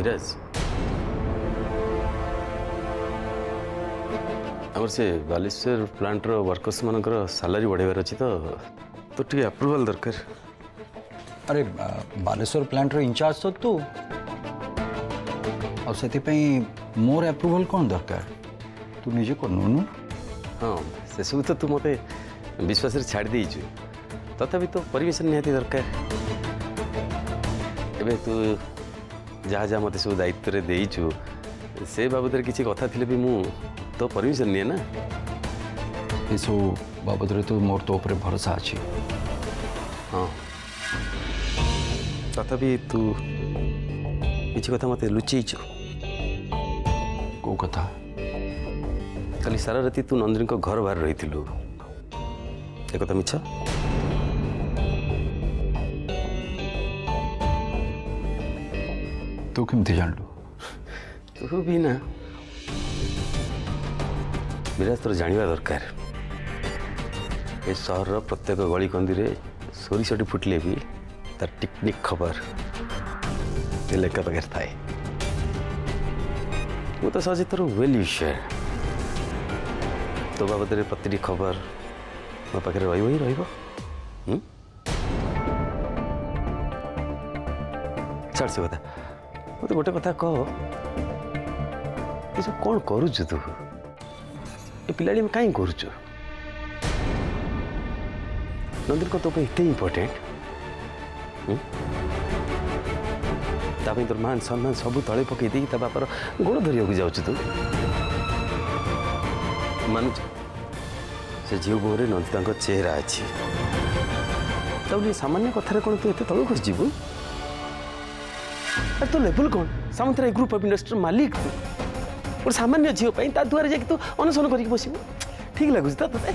विराज आमर से बालेश्वर प्लांट रो वर्कर्स मानकर सैलरी बढ़ेबार अच्छी तो टे अप्रूवल दरकार। अरे बालेश्वर प्लांट रो इंचार्ज तो तू और से मोर अप्रूवल कौन दरकार तू निजे करनु। हाँ से सब तो तू मत विश्वास छाड़ देचु तथापि तो परमिशन निहाती दरकार। एबे तू जहाँ जहाँ मत सब दायित्व देचु से बाबद किसी कथा थिले भी मु तो परमिशन निए ना। ये सब बाबद तो मोर तो ऊपर भरोसा अच्छी। हाँ तथापि तू किसी कथा मत लुचेचु। को कथा? खाली सारा राति तू नंदिनी को घर बाहर रही थिलु ए कथा मिछ? तू केमती जानलु? तू भी ना विराज तोर जानिबा दरकार ए सहर प्रत्येक गली कंदी रे सोरिषटी फुटले भी तार टिकनिक खबर लेखा पाखे थाए। वो तो सहजे तोर वेल विषय तो बाबद प्रति खबर मो पाखे रही छाड़ से कथा मत गोटे कथा कह ये सब कौन करुचु तू ये पिलाड़ी में कहीं करुचु? नंदिनी को तो इतने इम्पोर्टेंट तोर मान सम्मान सब तले पकई दी बापर गोड़ धरिया जाऊँ तू मानुच से झील बोहरे नंदिता चेहरा अच्छी तब सामान्य कथार कौन तू एत तल खसीबू? तो लेवल कौन सामंतरा ग्रुप ऑफ इंडस्ट्री मालिक तू और सामान्य झील दुआरे जाकि तू अनुसरण करके बसबू ठीक लगुच तो ते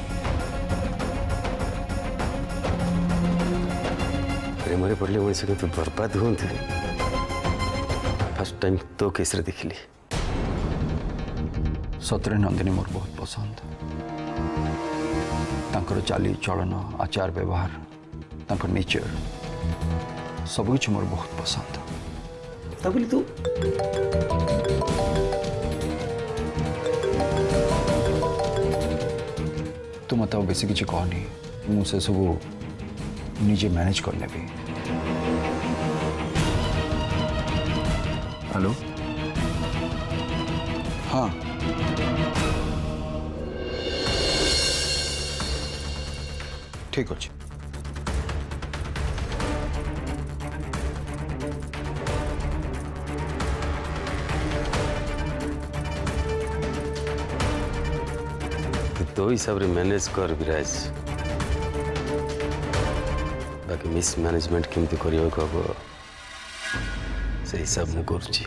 प्रेम पड़े मनीष के तू बर्बाद हूँ। फर्स्ट टाइम तो केस रे देखली सतरे नंदिनी मोर बहुत पसंद। तांकर चाली चलन आचार व्यवहार तांकर नेचर सबकिछ मोर बहुत पसंद। तब तू तू मत बेसी किसी कहनी मुझे सब निजे मैनेज कर नेबी। हेलो हाँ ठीक अच्छे तो हिसाब रे मैनेज कर विराज बाकी मिस मैनेजमेंट केमती करियो को से हिसाब मु करुची।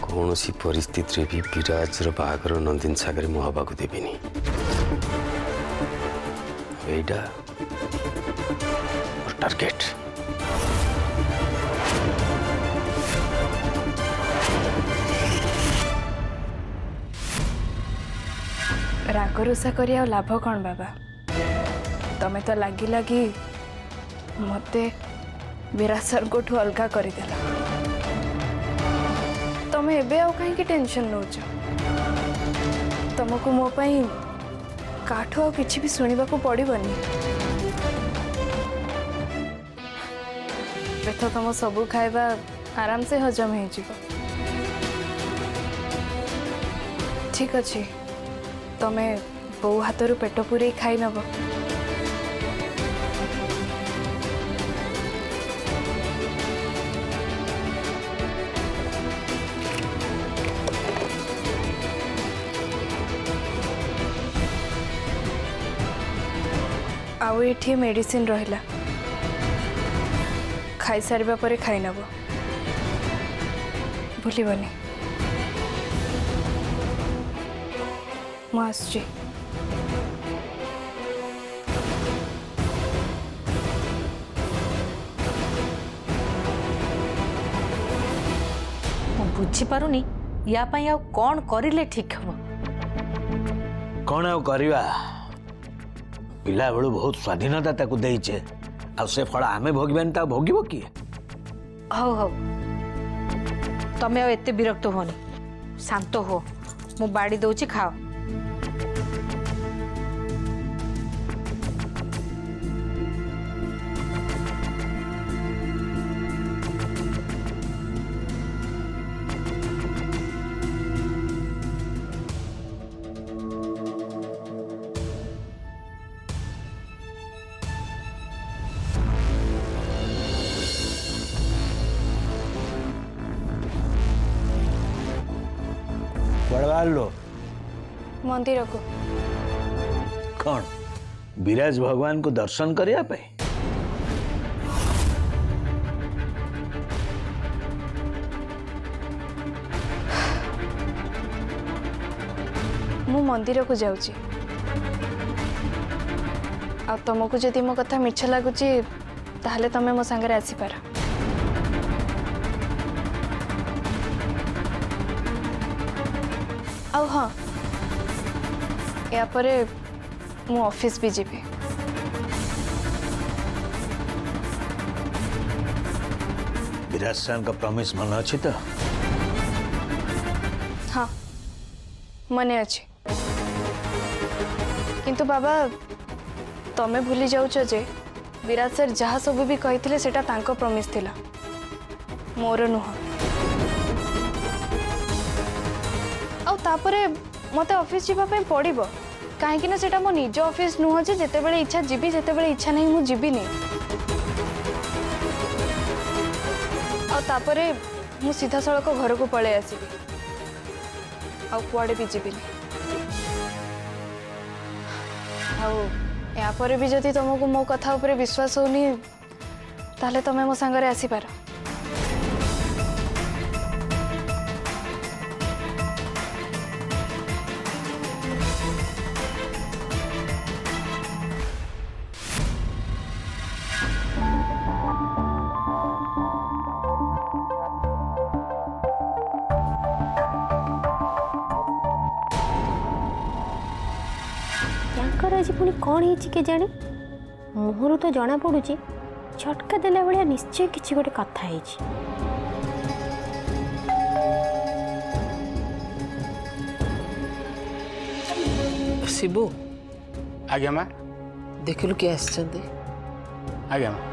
कौन सी परिस्थिति रे भी विराज रो बाहागर नंदिनी सागर मु हवा को देबिनी। एडा टारगेट राग रुषा कर लाभ कौन बाबा? तमें तो लगी लगी मते विराज सर को अलगा करदेल। तमें एबे आउ कहीं टेंशन नौच? तुमको मो पाई काठू आ किछि भी सुनिबा को पड़िबनी। तो तुम सब खाइबा आराम से हजम हो जिवो। ठीक अच्छे तमें बो हाथ पेट पूरे खाई नब। आउ ये मेडिसिन रहिला खाई सारिबा परे खाई नब भूलबनी। मु आसुची। बुझी पारुनी या पाई आ कौन करिले ठीक हबो? कौन आउ करवा पिला बेलू बहुत स्वाधीनता ताकू देइचे आ से फल आमे भोगबेन ता भोगिबो किए? हौ हौ तमें आउ एते विरक्त होनी शांत हो मु बाड़ी दउची खाओ बड़वार लो मंदिर को कौन विराज भगवान को दर्शन करने पे मु मंदिर को जाऊची आ तुमको जदि मो कथा मिछ लगुची ताहले तमे मो संगे आसी पार आ हाँ या परे मु ऑफिस भी जीवी विराज सर का प्रॉमिस मन अच्छी तो हाँ मने अच्छे किंतु बाबा तमे भूली जाउछ जे विराज सर जहाँ सब भी कही सेटा तांको प्रॉमिस थिला मोर नुह आ तापरे मते ऑफिस जीवा पे पड़िबो काहे ना सेटा मो निज ऑफिस नुह जे जेते बेले इच्छा जीबी जेते बेले इच्छा नहीं मु जीबीनी आ तापरे मु सीधा सड़क घर को पळे आसीबी आ कुआडे भी जीबीनी या पर भी जदि तुमको मो कथा उपरे विश्वास होनी ताले तमे मो संगरे आसी पार आज पुणी कौन है के जाने मुहर तो जना पड़ू झटका देला भाया निश्चय किसी गोटे कथा है शिबू आज्ञा माँ देखिलु किए आसछन्ते आज्ञा माँ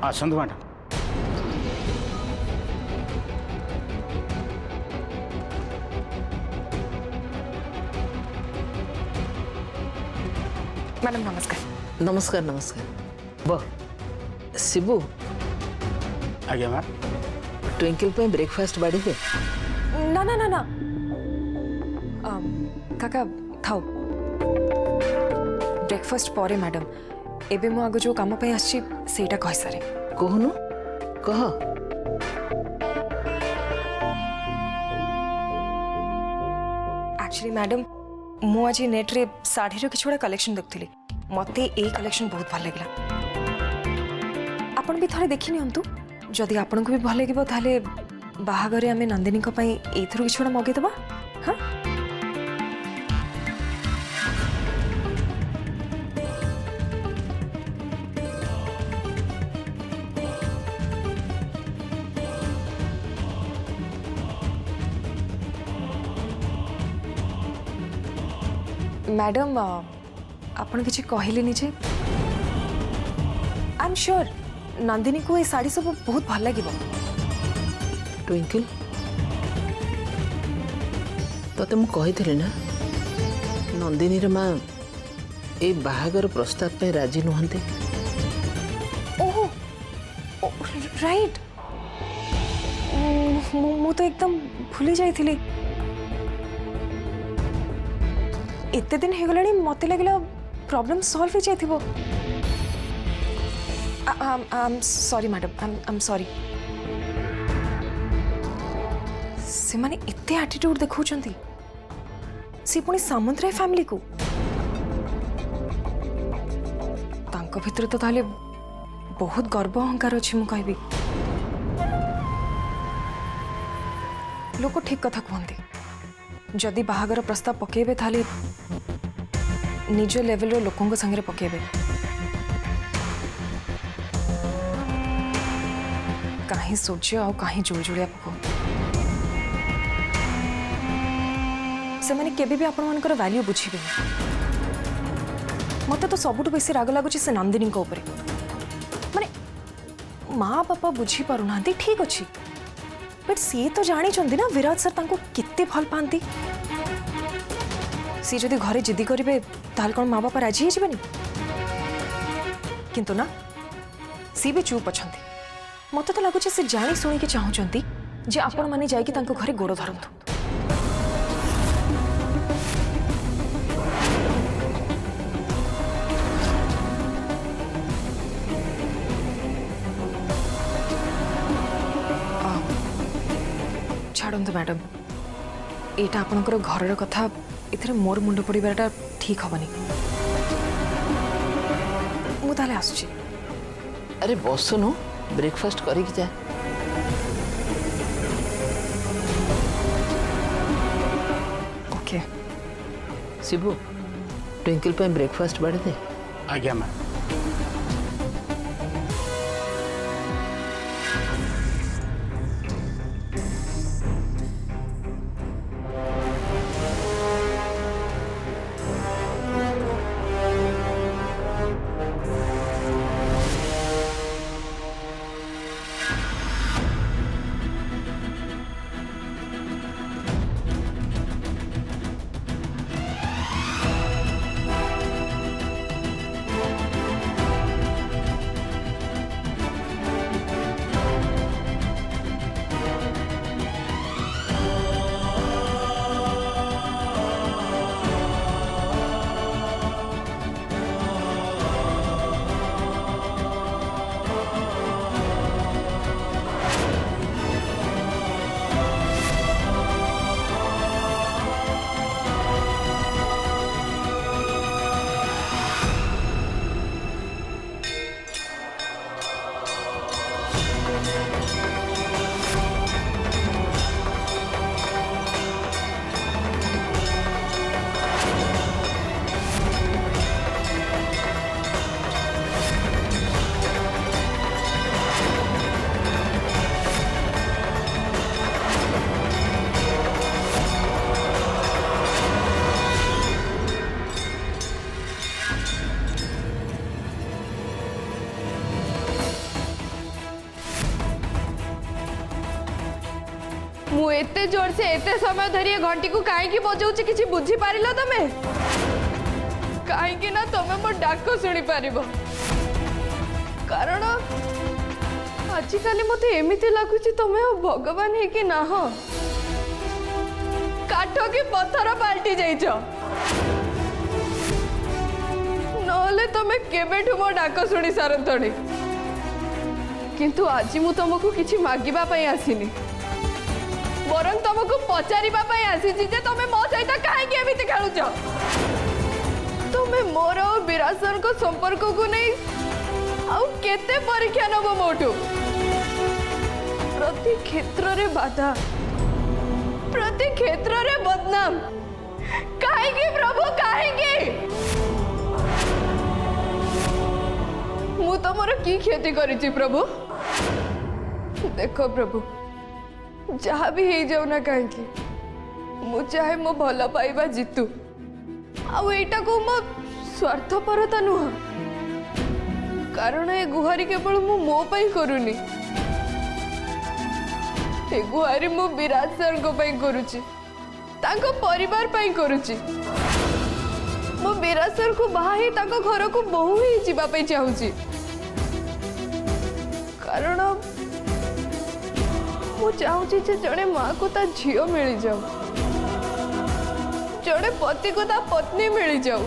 आसतु मैडम मैडम नमस्कार नमस्कार नमस्कार बह शिबू आज्ञा माँ ट्विंकल पे ब्रेकफास्ट बाड़ी दे ना ना ना ना काका थाओ ब्रेकफास्ट परे मैडम एबे मु आगो जो काम पे आछि सेटा कहि सारे कहनु कह एक्चुअली मैडम मु आज नेट रे साड़ी रो किछोडा कलेक्शन देखथली मते ए कलेक्शन बहुत भल लागला आपण भी थरे देखि नियंतु जदि आपण को भी भल लागिबो ताले बाहागरे आमे नंदिनी को पई एथरो किछोडा मगे दबा हां मैडम आपण किसी कहले जे आई एम श्योर नंदिनी को ये साड़ी सब बहुत भल लगे ट्विंकल तते मु कही ना नंदिनी रे माँ ए बाहागर प्रस्ताव पे राजी नुहंते ओह राइट मु तो एकदम भूली जाइथिली एते दिन हे गलानी मते लागला प्रॉब्लम सॉल्व हो जाइथिबो I am sorry madam I am sorry से माने एते एटीट्यूड देखौचंती से पुणी सामंतराय फैमिली को तांको भितर तो ताले बहुत गर्व अहंकार अछि मु कहबी लोक ठीक कथा कहते जदि बाहागर प्रस्ताव पकेबे ताले निज लेवल रो लोकों संगे पकेबे कहीं सूर्य आ कहीं जुलजुलिया पको से माने केबे भी आपण मानकर वैल्यू बुझिबे मते तो सबुठ बेसी राग लागुची से नंदिनी को ऊपर माने माँ बापा बुझी पारुना ठीक अच्छी बट सी तो जानी चंदी ना विराट सर तांको कित्ते भल पांती सी जदि घरे जिद्दी करिवे ताल कोन माँ बापा राजी हेजिबेनी किंतु ना सी भी चुप अछंती मते तो लागुची से जानी सुनी के चाहुचंती जे आपण माने जाई कि तांको घरे गोड़ धरंतु छाड़ू मैडम यहाँ आपणकर घर कथा इथे मोर मुंड पड़ाटा ठीक हेनी मुझे आसुची अरे बसुनु ब्रेकफास्ट करिक जा ओके शिबू ट्विंकल पे ब्रेकफास्ट बाड़े दे आज्ञा माँ मु एते जोर से एते समय धरी घंटी को काहे बजाऊँ कि बुझी पार तमे कहीं ना तमे मो डाक शुणी पार कारण आजिकल मत एमती लगुच तमे भगवान है कि ना काठ कि पत्थर पाल्टी जाइछ नले तमे केबेठु मो डाक शुणी सारंतणी किंतु आज मु तुमको किछि मागिबा पई आसीनी बरं तुमको पचारिबा पई आसीछि जे तमे मो सहित काहे के एमिति खेलुछ तमे मोर और विरासर को संपर्क को नहीं आउ केते परीक्षा नब मोटू प्रति क्षेत्र रे बाधा प्रति क्षेत्र रे बदनाम काहे की प्रभु काहे की मु तमर की क्षति करिछि प्रभु देखो प्रभु जहाँ भी हो जाऊ ना कहीं मु चाहे मो भल पाइबा जीतू आईटा को मो स्वार्थपरता नुह कारण ए गुहारी केवल मु मो पई करूनी ए गुहारी मु विराट सर को पई करूची तांको परिवार पई करूची मु विराट सर को बाही तांको घर को बहु ही जीवा पई चाहूची कारण मु चाहूची जे जड़े माँ को ता झियो मिल जाऊ जड़े पति को ता पत्नी मिल जाऊ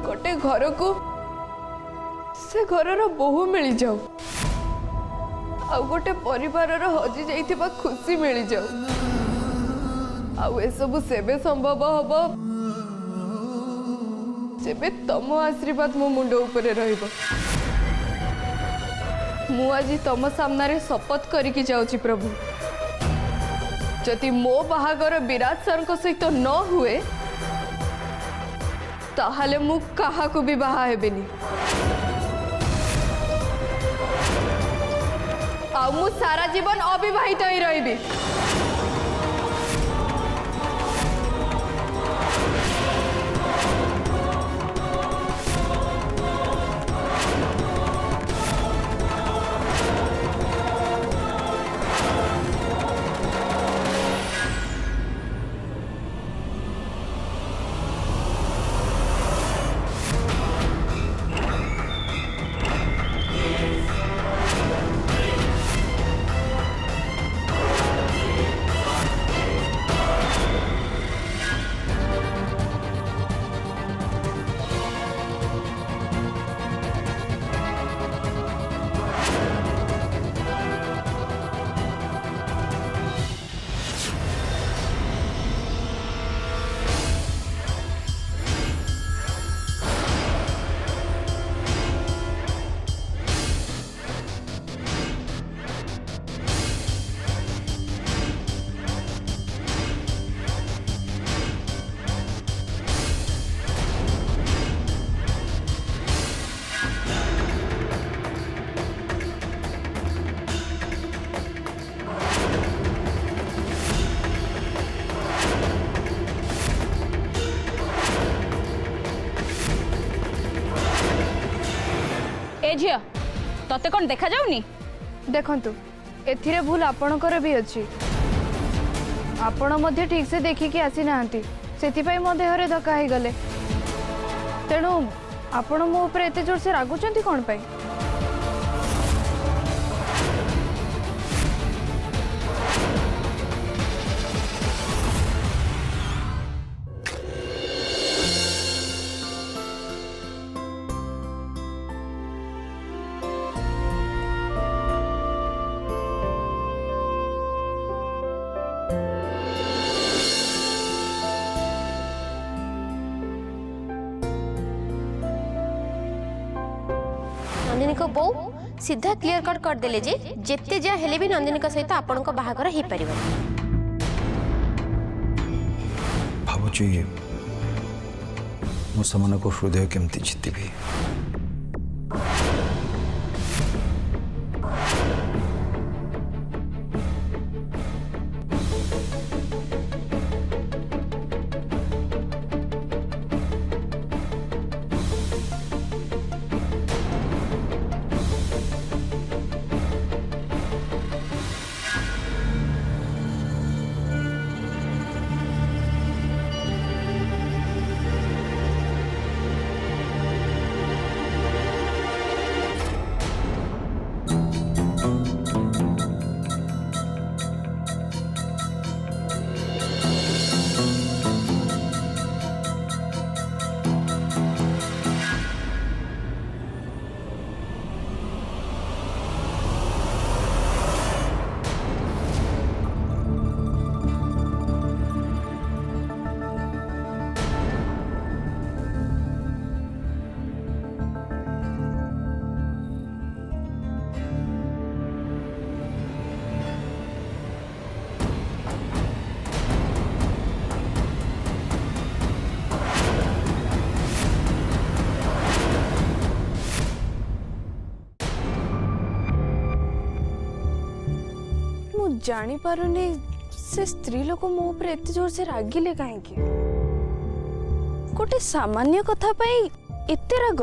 गोटे घर को से घर बहु मिल जाऊ आ गोटे परिवार हजि जाइथिबा खुशी मिल जाऊ आउ ए सब सेबे संभव हबो जेबे तम आशीर्वाद मो मुंड ऊपर रहिबो मु आज तम सामने शपथ करके जाऊची प्रभु, जदि मो बाहागर विराट सर सहित न हुए ताहले मु कहा को भी बाहा हेबिनी। आ मु सारा जीवन अविवाहित ही रहिबी। ए झियो तते कौन देखा जाउनी? देखंतु एथिरे भूल आपणकर भी अछि। आपण मध्य ठीक से देखिकी आसी नांती, सेतिपई मो देहरे धक्का ही गले। तेणु आपण मो ऊपर एते जोर से रागुचंती कोन पई? नंदिनी को बो सीधा क्लियर कट कर देले जे जेते जा हेले भी नंदिनी का सहित आपण को बाहागर हे परिबो। भावुची मो समान को हृदय केमती जितिबी। जानी पारुनी से स्त्री लोक मो ऊपर एते जोर से रागिले काहे की? गोटे सामान्य कथा पई एते राग?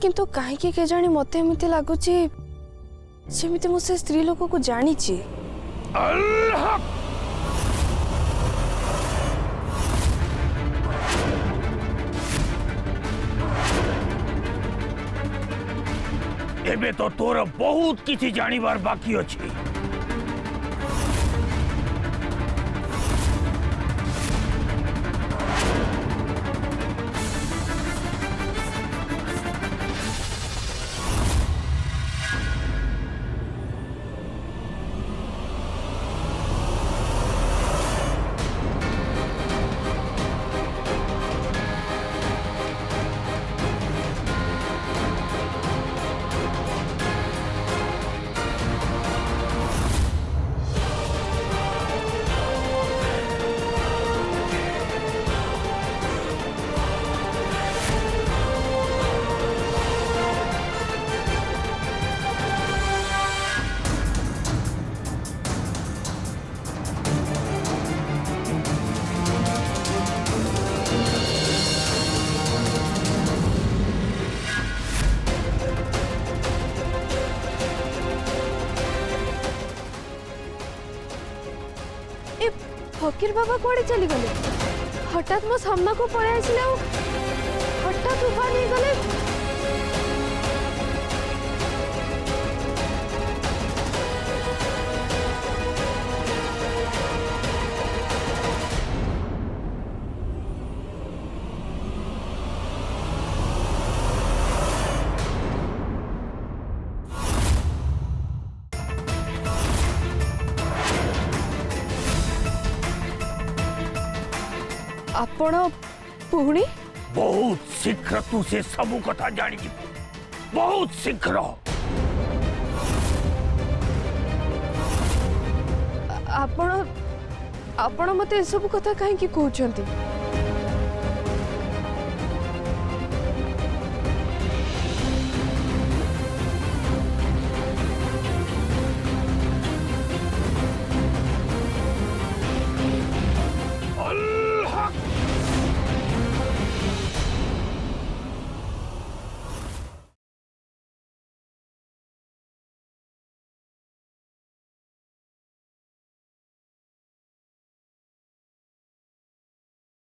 किंतु काहे की के जानी मते एमिते लागुची सेमिते मो से स्त्री लोक को जानिची। एबे तो तोर बहुत किसी जानिबार बाकी अछि। फकीर बाबा कुआड़े चली गले हठात मो सामना को पड़े आसिले हठात उफान ही गले आपण पुणी बहुत शीघ्र तू से सब कथा जानी बहुत शीघ्र आपण आपण मते सब कथा कहीं कहउछंती